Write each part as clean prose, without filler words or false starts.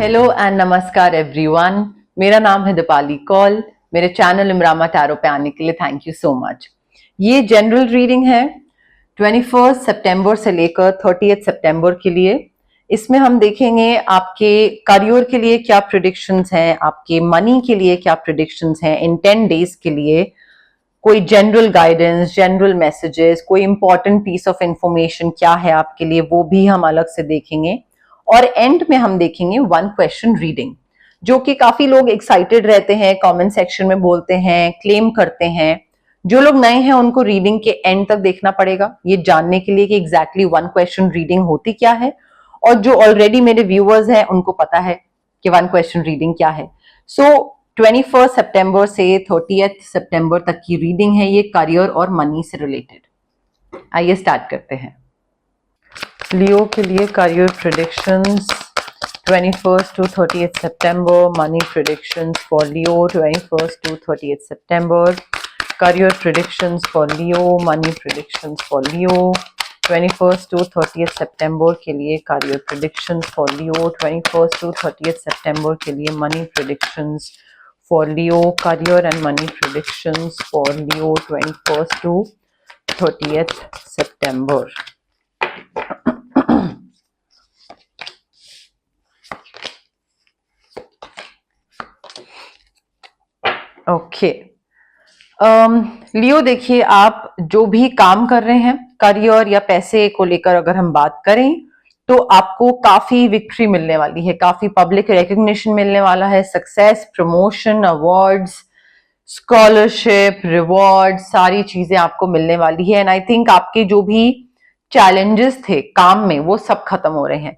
Hello and नमस्कार everyone. मेरा नाम है दीपाली कौल। मेरे चैनल इमरामा टैरो पे आने के लिए थैंक यू सो मच। ये जनरल रीडिंग है 21 सितंबर से लेकर 30 सितंबर के लिए। इसमें हम देखेंगे आपके करियर के लिए क्या प्रेडिक्शंस हैं, आपके मनी के लिए क्या प्रेडिक्शंस हैं इन 10 डेज के लिए, कोई जनरल गाइडेंस, जनरल मैसेजेस, कोई इंपॉर्टेंट पीस ऑफ इंफॉर्मेशन क्या है आपके लिए, वो भी हम अलग से देखेंगे। और एंड में हम देखेंगे 1 क्वेश्चन रीडिंग, जो कि काफी लोग एक्साइटेड रहते हैं, कमेंट सेक्शन में बोलते हैं, क्लेम करते हैं। जो लोग नए हैं उनको रीडिंग के एंड तक देखना पड़ेगा ये जानने के लिए कि एग्जैक्टली 1 क्वेश्चन रीडिंग होती क्या है। और जो ऑलरेडी मेरे व्यूअर्स हैं उनको पता है कि 1 क्वेश्चन रीडिंग क्या है। सो 21 सितंबर से 30 सितंबर तक की रीडिंग है ये, करियर और मनी से रिलेटेड। आइए स्टार्ट करते हैं। लियो के लिए career predictions 21 to 30 September, money predictions for Leo 21 to 30 September, career predictions for Leo, money predictions for Leo 21 to 30 September के लिए career predictions for Leo, 21 to 30 September के लिए money predictions for Leo, career and money predictions for Leo 21 to 30 September. Okay लियो, देखिए आप जो भी काम कर रहे हैं करियर या पैसे को लेकर अगर हम बात करें तो आपको काफी विक्ट्री मिलने वाली है, काफी पब्लिक रिकग्निशन मिलने वाला है, success, promotion, awards, scholarship, reward, सारी चीजें आपको मिलने वाली है। एंड आई थिंक आपके जो भी चैलेंजेस थे काम में वो सब खत्म हो रहे हैं।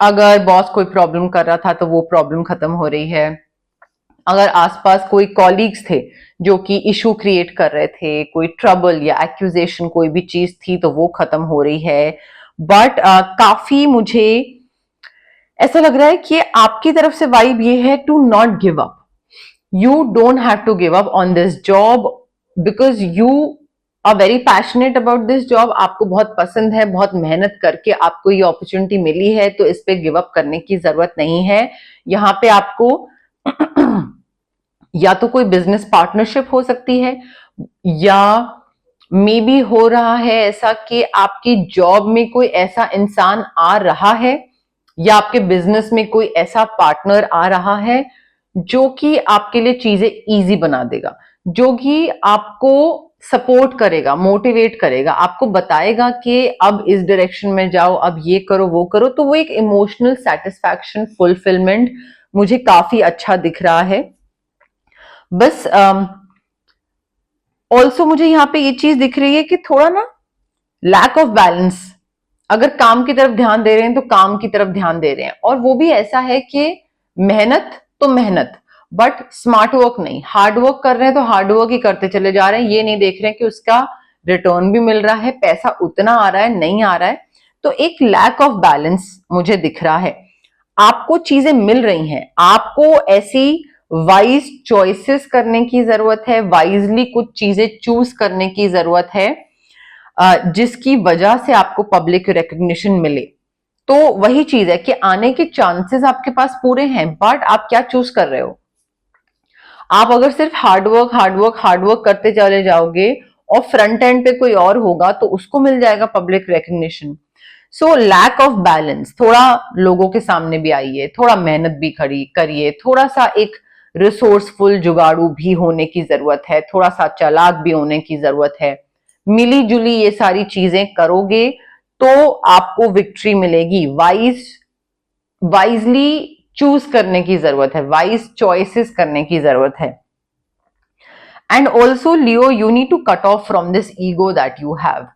अगर बॉस कोई प्रॉब्लम कर रहा था तो वो प्रॉब्लम खत्म हो रही है। अगर आसपास कोई कॉलीग्स थे जो कि इशू क्रिएट कर रहे थे, कोई ट्रबल या एक्यूजेशन कोई भी चीज थी तो वो खत्म हो रही है। बट काफी मुझे ऐसा लग रहा है कि आपकी तरफ से वाइब ये है to not give up. You don't have to give up on this job because you are very passionate about this job. आपको बहुत पसंद है, बहुत मेहनत करके आपको ये अपॉर्चुनिटी मिली है, तो इस पे गिव अप करने की जरूरत नहीं है। यहाँ पे आपको या तो कोई बिजनेस पार्टनरशिप हो सकती है, या मे बी हो रहा है ऐसा कि आपकी जॉब में कोई ऐसा इंसान आ रहा है या आपके बिजनेस में कोई ऐसा पार्टनर आ रहा है जो कि आपके लिए चीजें इजी बना देगा, जो कि आपको सपोर्ट करेगा, मोटिवेट करेगा, आपको बताएगा कि अब इस डायरेक्शन में जाओ, अब ये करो, वो करो। तो वो एक इमोशनल सेटिस्फैक्शन, फुलफिलमेंट मुझे काफी अच्छा दिख रहा है। बस ऑल्सो मुझे यहाँ पे ये चीज दिख रही है कि थोड़ा ना लैक ऑफ बैलेंस। अगर काम की तरफ ध्यान दे रहे हैं तो काम की तरफ ध्यान दे रहे हैं, और वो भी ऐसा है कि मेहनत तो मेहनत बट स्मार्ट वर्क नहीं। हार्ड वर्क कर रहे हैं तो हार्ड वर्क ही करते चले जा रहे हैं, ये नहीं देख रहे हैं कि उसका रिटर्न भी मिल रहा है, पैसा उतना आ रहा है, नहीं आ रहा है। तो एक लैक ऑफ बैलेंस मुझे दिख रहा है। आपको चीजें मिल रही हैं, आपको ऐसी वाइज चॉइसेस करने की जरूरत है, वाइजली कुछ चीजें चूज करने की जरूरत है जिसकी वजह से आपको पब्लिक रिकग्निशन मिले। तो वही चीज है कि आने के चांसेस आपके पास पूरे हैं, बट आप क्या चूज कर रहे हो। आप अगर सिर्फ हार्डवर्क करते चले जाओगे और फ्रंट एंड पे कोई और होगा तो उसको मिल जाएगा public recognition. So lack of balance, थोड़ा लोगों के सामने भी आइए, थोड़ा मेहनत भी करिए, थोड़ा सा एक रिसोर्सफुल जुगाड़ू भी होने की जरूरत है, थोड़ा सा चालाक भी होने की जरूरत है। मिली जुली ये सारी चीजें करोगे तो आपको विक्ट्री मिलेगी। वाइजली चूज करने की जरूरत है, वाइज चॉइसेस करने की जरूरत है। And also Leo, you need to cut off from this ego that you have.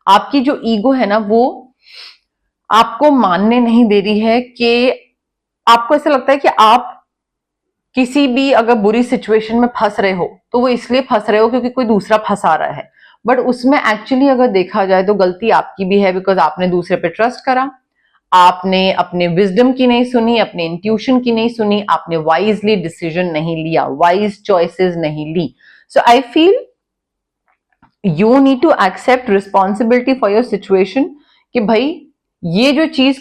आपकी जो ईगो है ना वो आपको मानने नहीं दे रही है कि आपको ऐसा लगता है कि आप किसी भी अगर बुरी सिचुएशन में फंस रहे हो तो वो इसलिए फंस रहे हो क्योंकि कोई दूसरा फंसा रहा है। बट उसमें एक्चुअली अगर देखा जाए तो गलती आपकी भी है, बिकॉज आपने दूसरे पे ट्रस्ट करा, आपने अपने विजडम की नहीं सुनी, अपने इंट्यूशन की नहीं सुनी, आपने वाइजली डिसीजन नहीं लिया, वाइज चॉइसेस नहीं ली। So I feel you need to accept responsibility for your situation कि भाई ये जो चीज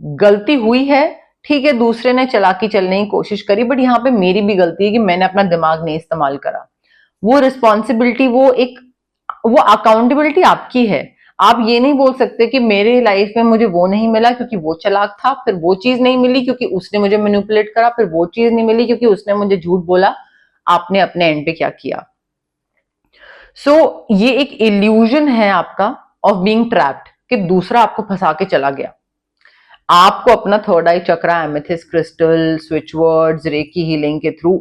गलती हुई है ठीक है, दूसरे ने चालाकी चलने की कोशिश करी, बट यहाँ पे मेरी भी गलती है कि मैंने अपना दिमाग नहीं इस्तेमाल करा। वो रिस्पॉन्सिबिलिटी, वो अकाउंटेबिलिटी आपकी है। आप ये नहीं बोल सकते कि मेरे लाइफ में मुझे वो नहीं मिला क्योंकि वो चालाक था, फिर वो चीज नहीं मिली क्योंकि उसने मुझे मैनिपुलेट करा, फिर वो चीज नहीं मिली क्योंकि उसने मुझे झूठ बोला। आपने अपने एंड पे क्या किया? ये एक इल्यूजन है आपका ऑफ बीइंग ट्रैप्ड, कि दूसरा आपको फंसा के चला गया। आपको अपना third eye chakra, amethyst crystal, switch words, reiki healing के थ्रू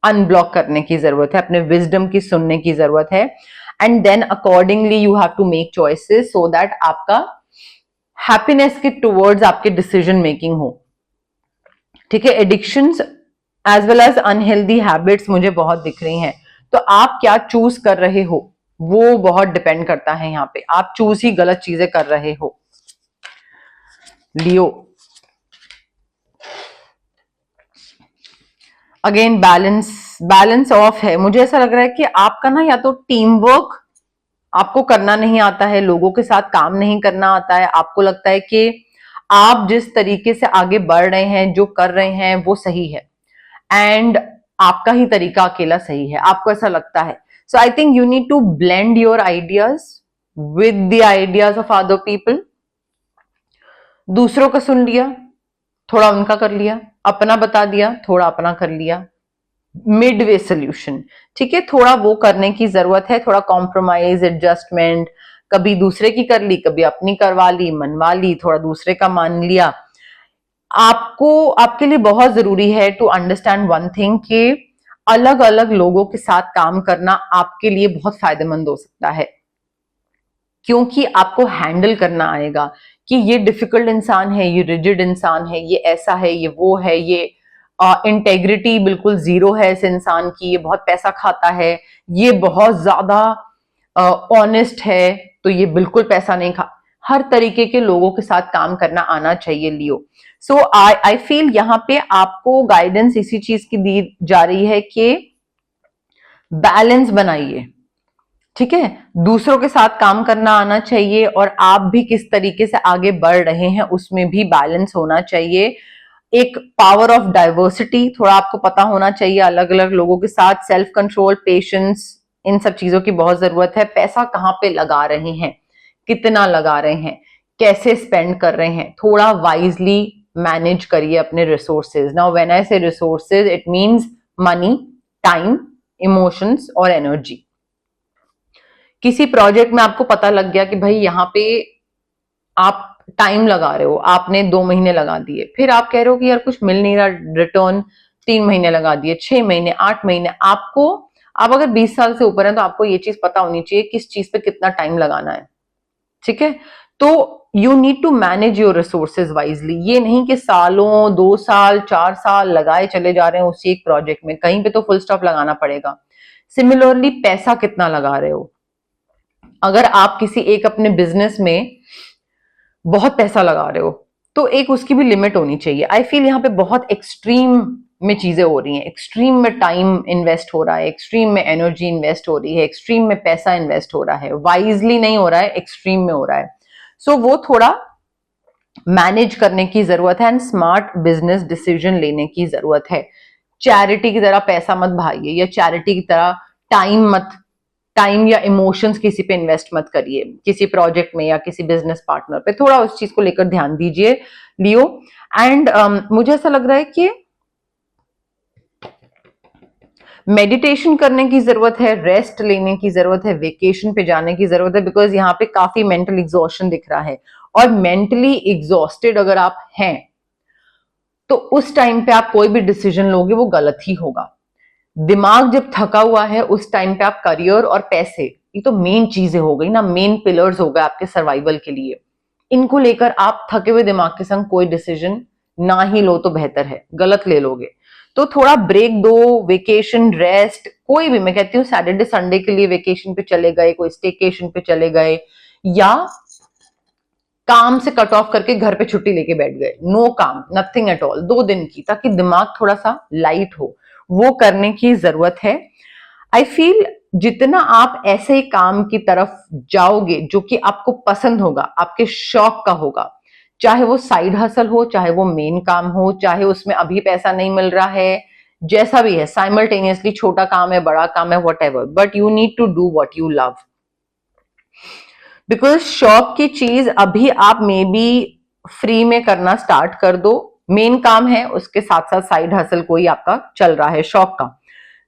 अनब्लॉक करने की जरूरत है, अपने विजडम की सुनने की जरूरत है, and then accordingly you have to make choices so that आपका हैप्पीनेस के टुवर्ड्स आपके डिसीजन मेकिंग हो। ठीक है, addictions as well as unhealthy habits मुझे बहुत दिख रही हैं, तो आप क्या चूज कर रहे हो वो बहुत डिपेंड करता है। यहाँ पे आप चूज ही गलत चीजें कर रहे हो। लियो, अगेन बैलेंस ऑफ है। मुझे ऐसा लग रहा है कि आपका ना या तो टीम वर्क आपको करना नहीं आता है, लोगों के साथ काम नहीं करना आता है, आपको लगता है कि आप जिस तरीके से आगे बढ़ रहे हैं, जो कर रहे हैं वो सही है, एंड आपका ही तरीका अकेला सही है, आपको ऐसा लगता है। So I think you need to blend your ideas with the ideas of other people. दूसरों का सुन लिया, थोड़ा उनका कर लिया, अपना बता दिया, थोड़ा अपना कर लिया, मिडवे सोल्यूशन। ठीक है, थोड़ा वो करने की जरूरत है, थोड़ा कॉम्प्रोमाइज, एडजस्टमेंट, कभी दूसरे की कर ली, कभी अपनी करवा ली, मनवा ली, थोड़ा दूसरे का मान लिया। आपके लिए बहुत जरूरी है टू अंडरस्टैंड वन थिंग कि अलग अलग लोगों के साथ काम करना आपके लिए बहुत फायदेमंद हो सकता है, क्योंकि आपको हैंडल करना आएगा कि ये डिफिकल्ट इंसान है, ये रिजिड इंसान है, ये ऐसा है, ये वो है, ये इंटेग्रिटी बिल्कुल जीरो है इस इंसान की, ये बहुत पैसा खाता है, ये बहुत ज्यादा ऑनेस्ट है, तो ये बिल्कुल पैसा नहीं खा। हर तरीके के लोगों के साथ काम करना आना चाहिए लियो। सो आई फील यहाँ पे आपको गाइडेंस इसी चीज की दी जा रही है कि बैलेंस बनाइए। ठीक है, दूसरों के साथ काम करना आना चाहिए और आप भी किस तरीके से आगे बढ़ रहे हैं उसमें भी बैलेंस होना चाहिए। एक पावर ऑफ डाइवर्सिटी थोड़ा आपको पता होना चाहिए, अलग अलग लोगों के साथ सेल्फ कंट्रोल, पेशेंस, इन सब चीजों की बहुत जरूरत है। पैसा कहाँ पे लगा रहे हैं, कितना लगा रहे हैं, कैसे स्पेंड कर रहे हैं, थोड़ा वाइजली मैनेज करिए अपने रिसोर्सेज। नाउ व्हेन आई से resources, it means money, time, emotions और एनर्जी। किसी प्रोजेक्ट में आपको पता लग गया कि भाई यहाँ पे आप टाइम लगा रहे हो, आपने 2 महीने लगा दिए, फिर आप कह रहे हो कि यार कुछ मिल नहीं रहा रिटर्न, 3 महीने लगा दिए, 6 महीने, 8 महीने। आप अगर 20 साल से ऊपर हैं तो आपको ये चीज पता होनी चाहिए किस चीज पे कितना टाइम लगाना है। ठीक है, तो you need to manage your resources wisely. ये नहीं कि सालों, 2 साल, 4 साल लगाए चले जा रहे हैं उसी एक प्रोजेक्ट में, कहीं पे तो फुल स्टॉप लगाना पड़ेगा। सिमिलरली पैसा कितना लगा रहे हो, अगर आप किसी एक अपने बिजनेस में बहुत पैसा लगा रहे हो तो एक उसकी भी लिमिट होनी चाहिए। आई फील यहाँ पे बहुत एक्सट्रीम में चीजें हो रही हैं, एक्सट्रीम में टाइम इन्वेस्ट हो रहा है, एक्सट्रीम में एनर्जी इन्वेस्ट हो रही है, एक्सट्रीम में पैसा इन्वेस्ट हो रहा है, वाइजली नहीं हो रहा है, एक्सट्रीम में हो रहा है। सो वो थोड़ा मैनेज करने की जरूरत है एंड स्मार्ट बिजनेस डिसीजन लेने की जरूरत है। चैरिटी की तरह पैसा मत भाइए, या चैरिटी की तरह टाइम या इमोशंस किसी पे इन्वेस्ट मत करिए, किसी प्रोजेक्ट में या किसी बिजनेस पार्टनर पे। थोड़ा उस चीज को लेकर ध्यान दीजिए लियो। एंड मुझे ऐसा लग रहा है कि मेडिटेशन करने की जरूरत है, रेस्ट लेने की जरूरत है, वेकेशन पे जाने की जरूरत है, बिकॉज यहाँ पे काफी मेंटल एग्जॉस्शन दिख रहा है। और मेंटली एग्जॉस्टेड अगर आप हैं तो उस टाइम पे आप कोई भी डिसीजन लोगे वो गलत ही होगा। दिमाग जब थका हुआ है उस टाइम पे आप करियर और पैसे, ये तो मेन चीजें हो गई ना, मेन पिलर्स हो गए आपके सर्वाइवल के लिए। इनको लेकर आप थके हुए दिमाग के संग कोई डिसीजन ना ही लो तो बेहतर है, गलत ले लोगे। तो थोड़ा ब्रेक दो, वेकेशन, रेस्ट, कोई भी, मैं कहती हूँ सैटरडे संडे के लिए वेकेशन पे चले गए, कोई स्टेकेशन पे चले गए, या काम से कट ऑफ करके घर पे छुट्टी लेके बैठ गए, नो काम, नथिंग एट ऑल, 2 दिन की, ताकि दिमाग थोड़ा सा लाइट हो, वो करने की जरूरत है। आई फील जितना आप ऐसे ही काम की तरफ जाओगे जो कि आपको पसंद होगा, आपके शौक का होगा, चाहे वो साइड हसल हो, चाहे वो मेन काम हो, चाहे उसमें अभी पैसा नहीं मिल रहा है, जैसा भी है, साइमल्टेनियसली छोटा काम है, बड़ा काम है, whatever, but you need to do what you love. Because शौक की चीज अभी आप मे बी फ्री में करना स्टार्ट कर दो, मेन काम है, उसके साथ साथ साइड हसल कोई आपका चल रहा है शौक का,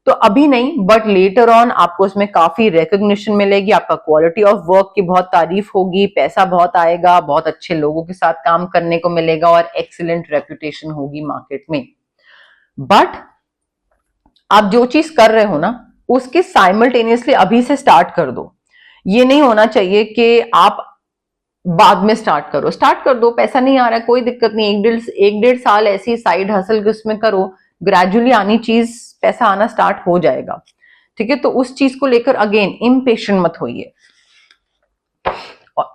तो अभी नहीं, बट लेटर ऑन आपको उसमें काफी रिकॉग्निशन मिलेगी, आपका क्वालिटी ऑफ वर्क की बहुत तारीफ होगी, पैसा बहुत आएगा, बहुत अच्छे लोगों के साथ काम करने को मिलेगा और एक्सीलेंट रेपुटेशन होगी मार्केट में। बट आप जो चीज कर रहे हो ना, उसके साइमल्टेनियसली अभी से स्टार्ट कर दो। ये नहीं होना चाहिए कि आप बाद में स्टार्ट करो, स्टार्ट कर दो, पैसा नहीं आ रहा है कोई दिक्कत नहीं, एक डेढ़ साल ऐसी साइड हसल उसमें करो, ग्रेजुअली आनी चीज पैसा आना स्टार्ट हो जाएगा, ठीक है। तो उस चीज को लेकर अगेन इम्पेशेंट मत होइए।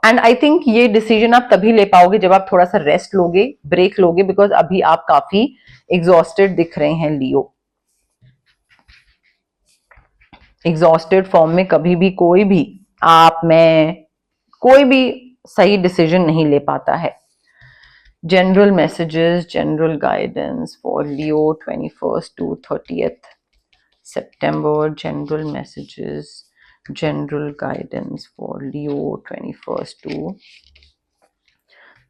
एंड आई थिंक ये डिसीजन आप तभी ले पाओगे जब आप थोड़ा सा रेस्ट लोगे, ब्रेक लोगे, बिकॉज अभी आप काफी एग्जॉस्टेड दिख रहे हैं लियो। एग्जॉस्टेड फॉर्म में कभी भी कोई भी आप, मैं, कोई भी सही डिसीजन नहीं ले पाता है। General messages, general guidance for Leo 21st to 30th September, general messages, general guidance for Leo 21st to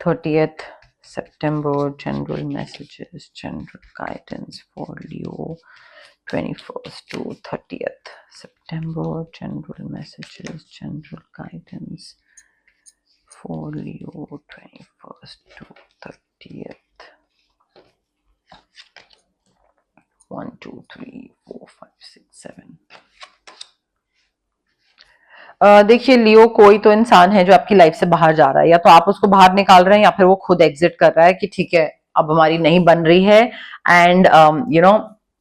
30th September, general messages, general guidance for Leo 21st to 30th September, general messages, general guidance for Leo 21st to 30th. 1 2 3 4 5 6 7। देखिए लियो, कोई तो इंसान है जो आपकी life से बाहर जा रहा है, या तो आप उसको बाहर निकाल रहे हैं या फिर वो खुद एग्जिट कर रहा है कि ठीक है अब हमारी नहीं बन रही है, एंड यू नो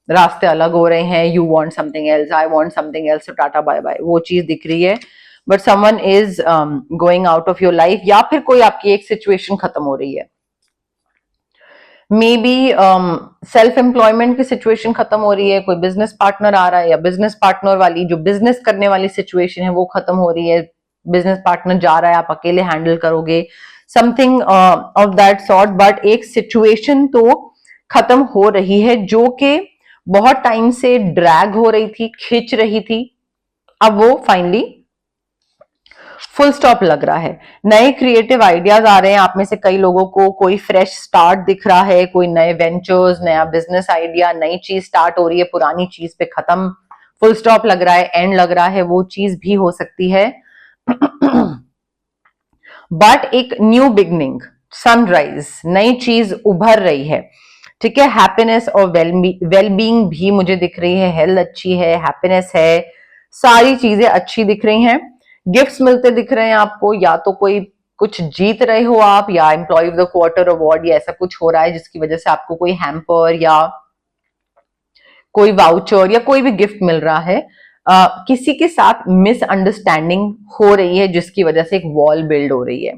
रास्ते अलग हो रहे हैं, you want something else, I want something else, tata bye bye, वो चीज दिख रही है। But someone is going out of your life, या फिर कोई आपकी एक सिचुएशन खत्म हो रही है, मे बी सेल्फ एम्प्लॉयमेंट की सिचुएशन खत्म हो रही है, कोई बिजनेस पार्टनर आ रहा है, या बिजनेस पार्टनर वाली जो बिजनेस करने वाली सिचुएशन है वो खत्म हो रही है, बिजनेस पार्टनर जा रहा है, आप अकेले हैंडल करोगे, something of that sort. But एक सिचुएशन तो खत्म हो रही है जो कि बहुत टाइम से ड्रैग हो रही थी, खिंच रही थी, अब वो फाइनली फुल स्टॉप लग रहा है। नए क्रिएटिव आइडियाज आ रहे हैं आप में से कई लोगों को, कोई फ्रेश स्टार्ट दिख रहा है, कोई नए वेंचर्स, नया बिजनेस आइडिया, नई चीज स्टार्ट हो रही है, पुरानी चीज पे खत्म, फुल स्टॉप लग रहा है, एंड लग रहा है, वो चीज भी हो सकती है। बट एक न्यू बिगनिंग, सनराइज, नई चीज उभर रही है, ठीक है। हैप्पीनेस और वेलबींग भी मुझे दिख रही है, हेल्थ अच्छी है, हैप्पीनेस है, सारी चीजें अच्छी दिख रही हैं। गिफ्ट्स मिलते दिख रहे हैं आपको, या तो कोई कुछ जीत रहे हो आप, या employ of the quarter award, या ऐसा कुछ हो रहा है जिसकी वजह से आपको कोई हैम्पर या कोई वाउचर या कोई भी गिफ्ट मिल रहा है। किसी के साथ मिसअंडरस्टैंडिंग हो रही है जिसकी वजह से एक वॉल बिल्ड हो रही है,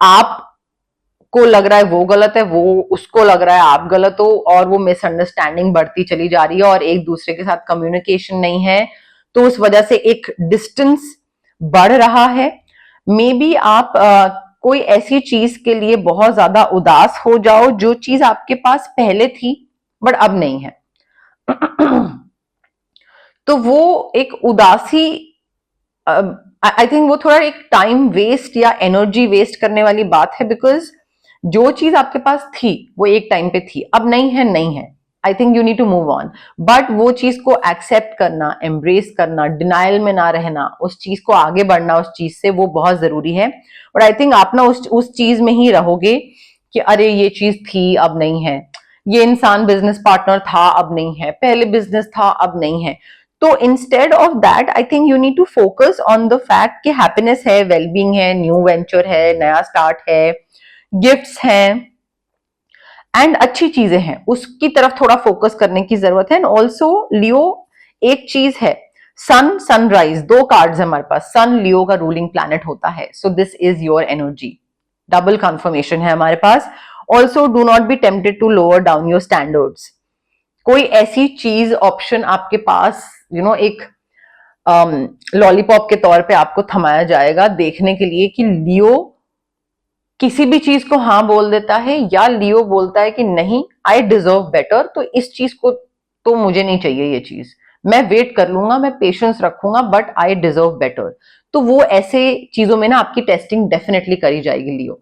आपको लग रहा है वो गलत है, वो उसको लग रहा है आप गलत हो, और वो मिसअंडरस्टैंडिंग बढ़ती चली जा रही है और एक दूसरे के साथ कम्युनिकेशन नहीं है, तो उस वजह से एक डिस्टेंस बढ़ रहा है। मे बी आप कोई ऐसी चीज के लिए बहुत ज्यादा उदास हो जाओ जो चीज आपके पास पहले थी बट अब नहीं है। तो वो एक उदासी, आई थिंक वो थोड़ा एक टाइम वेस्ट या एनर्जी वेस्ट करने वाली बात है, बिकॉज जो चीज आपके पास थी वो एक टाइम पे थी, अब नहीं है, नहीं है, I think you need to move on. But वो चीज को एक्सेप्ट करना, एम्ब्रेस करना, डिनाइल में ना रहना, उस चीज को आगे बढ़ना उस चीज से, वो बहुत जरूरी है। और आई थिंक आप ना उस चीज में ही रहोगे कि अरे ये चीज थी अब नहीं है, ये इंसान बिजनेस पार्टनर था अब नहीं है, पहले बिजनेस था अब नहीं है। तो instead of that I think you need to focus on the fact कि हैप्पीनेस है, वेलबींग है, न्यू वेंचर है, नया स्टार्ट है, गिफ्ट्स हैं, एंड अच्छी चीजें हैं, उसकी तरफ थोड़ा फोकस करने की जरूरत है। एंड ऑल्सो लियो एक चीज है, सन, सनराइज, दो कार्ड्स हमारे पास, सन लियो का रूलिंग प्लैनेट होता है, so this is your energy, double confirmation है हमारे पास। Also do not be tempted to lower down your standards, कोई ऐसी चीज ऑप्शन आपके पास एक लॉलीपॉप के तौर पे आपको थमाया जाएगा देखने के लिए कि लियो किसी भी चीज को हाँ बोल देता है, या लियो बोलता है कि नहीं आई डिजर्व बेटर, तो इस चीज को तो मुझे नहीं चाहिए, ये चीज मैं वेट कर लूंगा, मैं पेशेंस रखूंगा, बट आई डिजर्व बेटर। तो वो ऐसे चीजों में ना आपकी टेस्टिंग डेफिनेटली करी जाएगी लियो।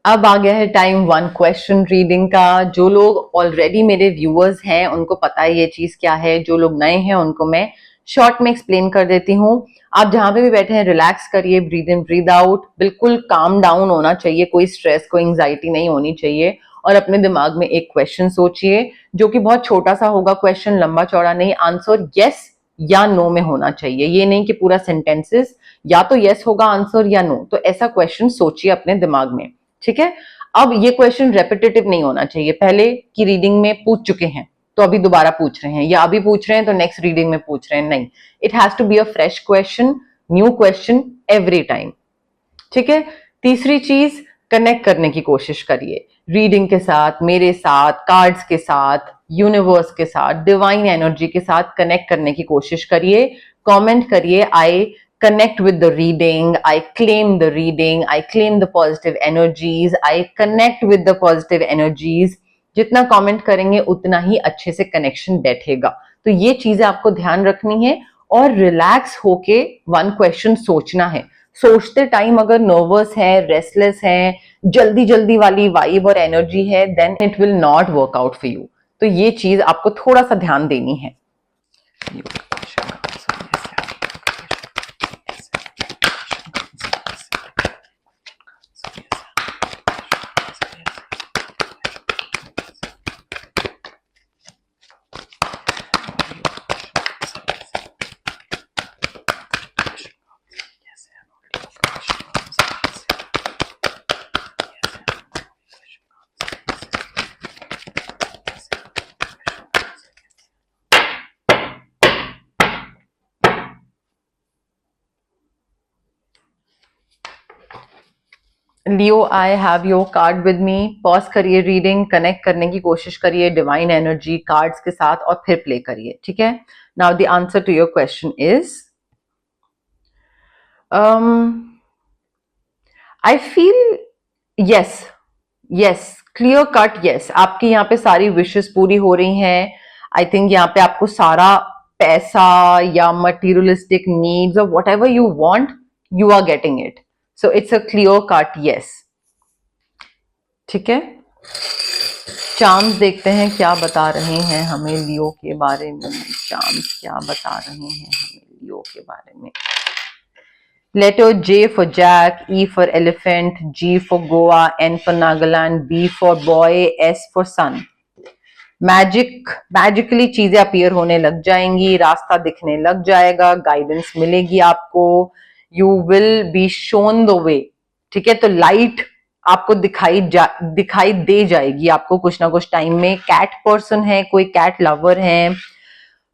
अब आ गया है टाइम 1 क्वेश्चन रीडिंग का। जो लोग ऑलरेडी मेरे व्यूअर्स हैं उनको पता है ये चीज क्या है, जो लोग नए हैं उनको मैं शॉर्ट में एक्सप्लेन कर देती हूँ। आप जहां पे भी बैठे हैं रिलैक्स करिए, ब्रीद इन ब्रीद आउट, बिल्कुल काम डाउन होना चाहिए, कोई स्ट्रेस कोई एंग्जाइटी नहीं होनी चाहिए, और अपने दिमाग में एक क्वेश्चन सोचिए जो कि बहुत छोटा सा होगा क्वेश्चन, लंबा चौड़ा नहीं, आंसर यस या नो में होना चाहिए, ये नहीं कि पूरा सेंटेंसेस या तो यस होगा आंसर या नो। तो ऐसा क्वेश्चन सोचिए अपने दिमाग में, ठीक है। अब ये क्वेश्चन रेपिटेटिव नहीं होना चाहिए, पहले की रीडिंग में पूछ चुके हैं तो अभी दोबारा पूछ रहे हैं, या अभी पूछ रहे हैं तो नेक्स्ट रीडिंग में पूछ रहे हैं, नहीं, it has to be a fresh question, new question every time, ठीक है। तीसरी चीज, कनेक्ट करने की कोशिश करिए रीडिंग के साथ, मेरे साथ, कार्ड्स के साथ, यूनिवर्स के साथ, डिवाइन एनर्जी के साथ कनेक्ट करने की कोशिश करिए। कमेंट करिए आई connect with the reading, I claim the reading, I claim the positive energies, I connect with the positive energies। जितना कमेंट करेंगे उतना ही अच्छे से कनेक्शन बैठेगा। तो ये चीजें आपको ध्यान रखनी है, और रिलैक्स होके 1 क्वेश्चन सोचना है। सोचते टाइम अगर नर्वस है, रेस्टलेस है, जल्दी जल्दी वाली वाइब और एनर्जी है, then it will not work out for you. तो ये चीज आपको थोड़ा सा ध्यान देनी है। Leo, I have your card with me. Pause करिए रीडिंग, कनेक्ट करने की कोशिश करिए डिवाइन एनर्जी कार्ड्स के साथ, और फिर प्ले करिए, ठीक है। Now the answer to your question is, I feel yes, yes, clear cut yes. आपकी यहाँ पे सारी विशेस पूरी हो रही हैं। आई थिंक यहाँ पे आपको सारा पैसा या मटीरियलिस्टिक नीड्स और whatever you want, you are getting it. So it's a clear cut yes, ठीक है। चार्म्स देखते हैं क्या बता रहे हैं हमें लियो के बारे में। चार्म्स क्या बता रहे हैं हमें लियो के बारे में। Letter J for Jack, E for Elephant, G for Goa, N for Nagaland, B for Boy, S for Sun। Magically चीजें अपीयर होने लग जाएंगी, रास्ता दिखने लग जाएगा, गाइडेंस मिलेगी आपको, you will be shown the way, ठीक है। तो लाइट आपको दिखाई दे जाएगी आपको कुछ ना कुछ टाइम में। कैट पर्सन है, कोई कैट लवर है,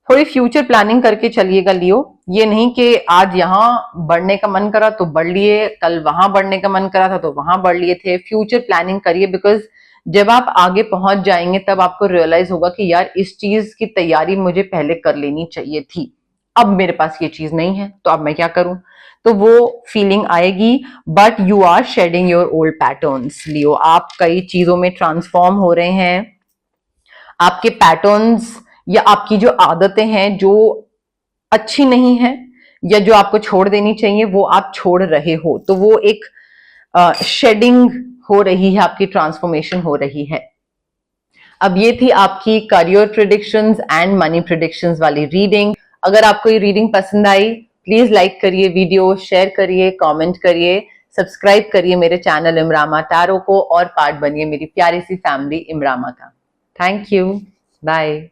थोड़ी फ्यूचर प्लानिंग करके चलिएगा लियो। ये नहीं कि आज यहाँ बढ़ने का मन करा तो बढ़ लिए, कल वहां बढ़ने का मन करा था तो वहां बढ़ लिए थे। फ्यूचर प्लानिंग करिए, बिकॉज जब आप आगे पहुंच जाएंगे तब आपको रियलाइज होगा कि यार इस चीज की तैयारी मुझे पहले कर लेनी चाहिए थी, अब मेरे पास ये चीज नहीं है तो अब मैं क्या करूं। तो वो फीलिंग आएगी, but you are shedding your old patterns Leo. आप कई चीजों में ट्रांसफॉर्म हो रहे हैं। आपके पैटर्न्स या आपकी जो आदतें हैं जो अच्छी नहीं है या जो आपको छोड़ देनी चाहिए वो आप छोड़ रहे हो। तो वो एक शेडिंग हो रही है, आपकी ट्रांसफॉर्मेशन हो रही है। अब ये थी आपकी career predictions and money predictions वाली रीडिंग। अगर आपको ये रीडिंग पसंद आई, प्लीज लाइक करिए वीडियो, शेयर करिए, कमेंट करिए, सब्सक्राइब करिए मेरे चैनल इमरामा टैरो को, और पार्ट बनिए मेरी प्यारी सी फैमिली इमरामा का। Thank you, bye.